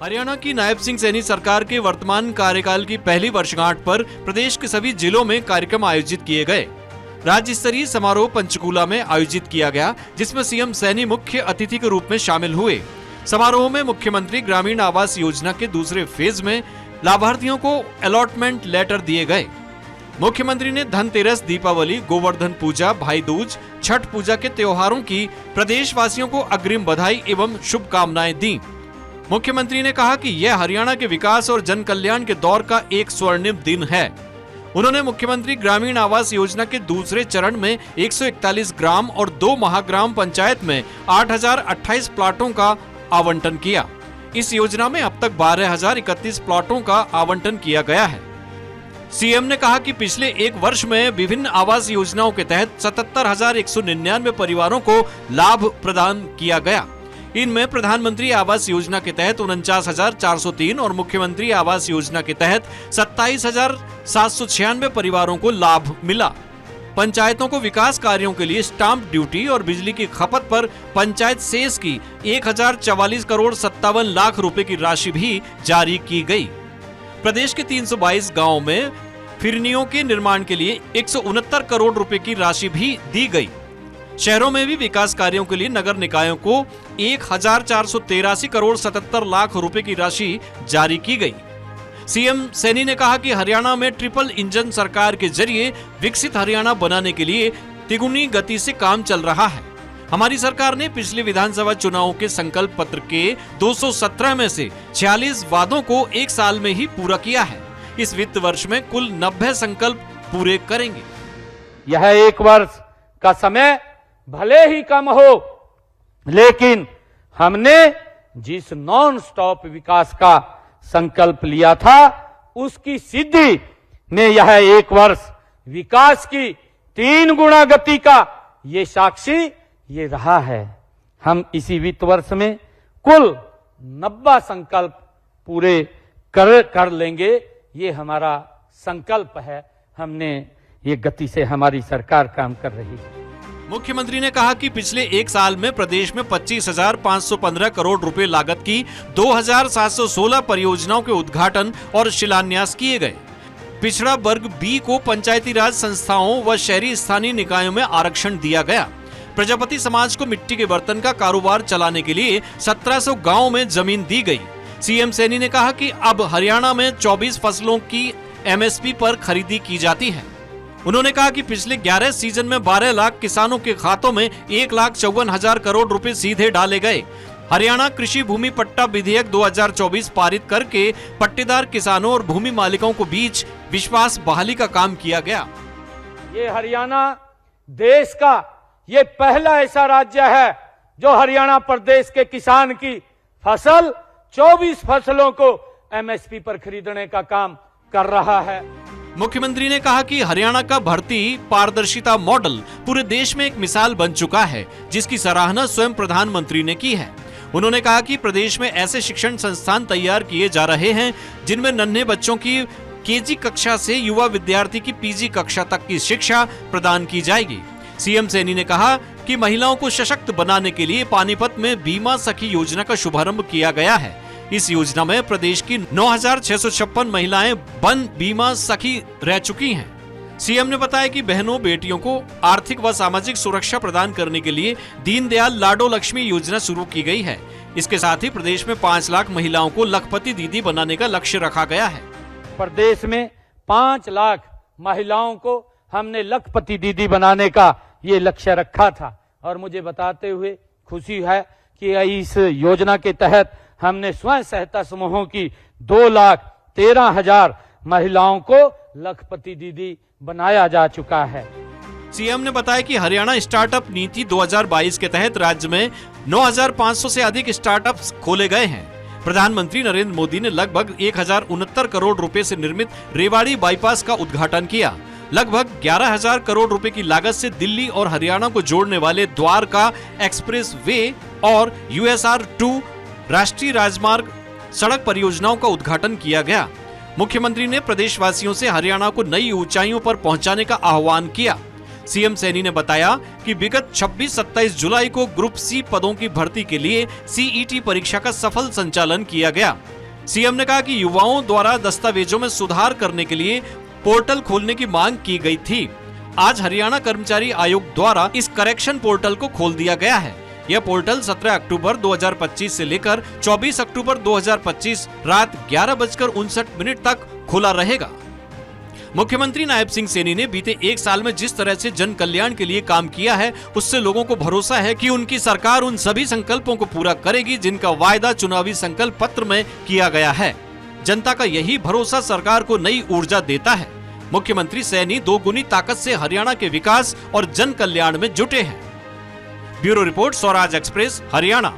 हरियाणा की नायब सिंह सैनी सरकार के वर्तमान कार्यकाल की पहली वर्षगांठ पर प्रदेश के सभी जिलों में कार्यक्रम आयोजित किए गए। राज्य स्तरीय समारोह पंचकूला में आयोजित किया गया, जिसमें सीएम सैनी मुख्य अतिथि के रूप में शामिल हुए। समारोह में मुख्यमंत्री ग्रामीण आवास योजना के दूसरे फेज में लाभार्थियों को अलॉटमेंट लेटर दिए गए। मुख्यमंत्री ने धनतेरस, दीपावली, गोवर्धन पूजा, भाई दूज, छठ पूजा के त्योहारों की प्रदेशवासियों को अग्रिम बधाई एवं शुभकामनाएं दी। मुख्यमंत्री ने कहा कि यह हरियाणा के विकास और जन कल्याण के दौर का एक स्वर्णिम दिन है। उन्होंने मुख्यमंत्री ग्रामीण आवास योजना के दूसरे चरण में 141 ग्राम और 2 महाग्राम पंचायत में 8028 प्लाटों का आवंटन किया। इस योजना में अब तक 12031 प्लाटों का आवंटन किया गया है। सीएम ने कहा कि पिछले एक वर्ष में विभिन्न आवास योजनाओं के तहत 77,199 परिवारों को लाभ प्रदान किया गया। इनमें प्रधानमंत्री आवास योजना के तहत 49,403 और मुख्यमंत्री आवास योजना के तहत 27,796 परिवारों को लाभ मिला। पंचायतों को विकास कार्यों के लिए स्टाम्प ड्यूटी और बिजली की खपत पर पंचायत सेस की 1,044 करोड़ 57 लाख रुपए की राशि भी जारी की गई। प्रदेश के 322 गाँव में फिरनियों के निर्माण के लिए 169 करोड़ रुपए की राशि भी दी गई। शहरों में भी विकास कार्यों के लिए नगर निकायों को 1,483 करोड़ 77 लाख रुपए की राशि जारी की गई। सीएम सैनी ने कहा कि हरियाणा में ट्रिपल इंजन सरकार के जरिए विकसित हरियाणा बनाने के लिए तिगुनी गति से काम चल रहा है। हमारी सरकार ने पिछले विधानसभा चुनावों के संकल्प पत्र के 217 में से 46 वादों को एक साल में ही पूरा किया है। इस वित्त वर्ष में कुल 90 संकल्प पूरे करेंगे। यह एक वर्ष का समय भले ही कम हो, लेकिन हमने जिस नॉन स्टॉप विकास का संकल्प लिया था, उसकी सिद्धि में यह एक वर्ष विकास की 3 गुना गति का ये साक्षी ये रहा है। हम इसी वित्त वर्ष में कुल 90 संकल्प पूरे कर लेंगे। ये हमारा संकल्प है। हमने ये गति से हमारी सरकार काम कर रही है। मुख्यमंत्री ने कहा कि पिछले एक साल में प्रदेश में 25,515 करोड़ रुपए लागत की 2,716 परियोजनाओं के उद्घाटन और शिलान्यास किए गए। पिछड़ा वर्ग बी को पंचायती राज संस्थाओं व शहरी स्थानीय निकायों में आरक्षण दिया गया। प्रजापति समाज को मिट्टी के बर्तन का कारोबार चलाने के लिए 1700 गाँव में जमीन दी गई। सीएम सैनी ने कहा कि अब हरियाणा में 24 फसलों की एमएसपी पर खरीदी की जाती है। उन्होंने कहा कि पिछले 11 सीजन में 12 लाख किसानों के खातों में 1,54,000 करोड़ रुपए सीधे डाले गए। हरियाणा कृषि भूमि पट्टा विधेयक 2024 पारित करके पट्टेदार किसानों और भूमि मालिकों को बीच विश्वास बहाली का काम किया गया। ये हरियाणा देश का ये पहला ऐसा राज्य है जो हरियाणा प्रदेश के किसान की फसल 24 फसलों को एमएसपी पर खरीदने का काम कर रहा है। मुख्यमंत्री ने कहा कि हरियाणा का भर्ती पारदर्शिता मॉडल पूरे देश में एक मिसाल बन चुका है, जिसकी सराहना स्वयं प्रधानमंत्री ने की है। उन्होंने कहा कि प्रदेश में ऐसे शिक्षण संस्थान तैयार किए जा रहे हैं जिनमें नन्हे बच्चों की केजी कक्षा से युवा विद्यार्थी की पीजी कक्षा तक की शिक्षा प्रदान की जाएगी। सीएम सैनी ने कहा कि महिलाओं को सशक्त बनाने के लिए पानीपत में बीमा सखी योजना का शुभारंभ किया गया है। इस योजना में प्रदेश की 9,656 महिलाएं वन बीमा सखी रह चुकी हैं। सीएम ने बताया कि बहनों बेटियों को आर्थिक व सामाजिक सुरक्षा प्रदान करने के लिए दीनदयाल लाडो लक्ष्मी योजना शुरू की गई है। इसके साथ ही प्रदेश में 5 लाख महिलाओं को लखपति दीदी बनाने का लक्ष्य रखा गया है। प्रदेश में 5 लाख महिलाओं को हमने लखपति दीदी बनाने का ये लक्ष्य रखा था और मुझे बताते हुए खुशी है कि इस योजना के तहत हमने स्वयं सहायता समूहों की 2,13,000 महिलाओं को लखपति दीदी बनाया जा चुका है। सीएम ने बताया कि हरियाणा स्टार्टअप नीति 2022 के तहत राज्य में 9,500 से अधिक स्टार्टअप्स खोले गए हैं। प्रधानमंत्री नरेंद्र मोदी ने लगभग 1,069 करोड़ रुपए से निर्मित रेवाड़ी बाईपास का उद्घाटन किया। लगभग 11,000 करोड़ रुपए की लागत से दिल्ली और हरियाणा को जोड़ने वाले द्वारका एक्सप्रेस वे और USR2 राष्ट्रीय राजमार्ग सड़क परियोजनाओं का उद्घाटन किया गया। मुख्यमंत्री ने प्रदेशवासियों से हरियाणा को नई ऊंचाइयों पर पहुंचाने का आह्वान किया। सीएम सैनी ने बताया कि विगत 26-27 जुलाई को ग्रुप सी पदों की भर्ती के लिए CET परीक्षा का सफल संचालन किया गया। सीएम ने कहा कि युवाओं द्वारा दस्तावेजों में सुधार करने के लिए पोर्टल खोलने की मांग की गई थी। आज हरियाणा कर्मचारी आयोग द्वारा इस करेक्शन पोर्टल को खोल दिया गया है। यह पोर्टल 17 अक्टूबर 2025 से लेकर 24 अक्टूबर 2025 रात 11:59 तक खुला रहेगा। मुख्यमंत्री नायब सिंह सैनी ने बीते एक साल में जिस तरह से जन कल्याण के लिए काम किया है, उससे लोगों को भरोसा है कि उनकी सरकार उन सभी संकल्पों को पूरा करेगी जिनका वायदा चुनावी संकल्प पत्र में किया गया है। जनता का यही भरोसा सरकार को नई ऊर्जा देता है। मुख्यमंत्री सैनी दोगुनी ताकत से हरियाणा के विकास और जन कल्याण में जुटे हैं। Bureau report, Swaraj express, Haryana.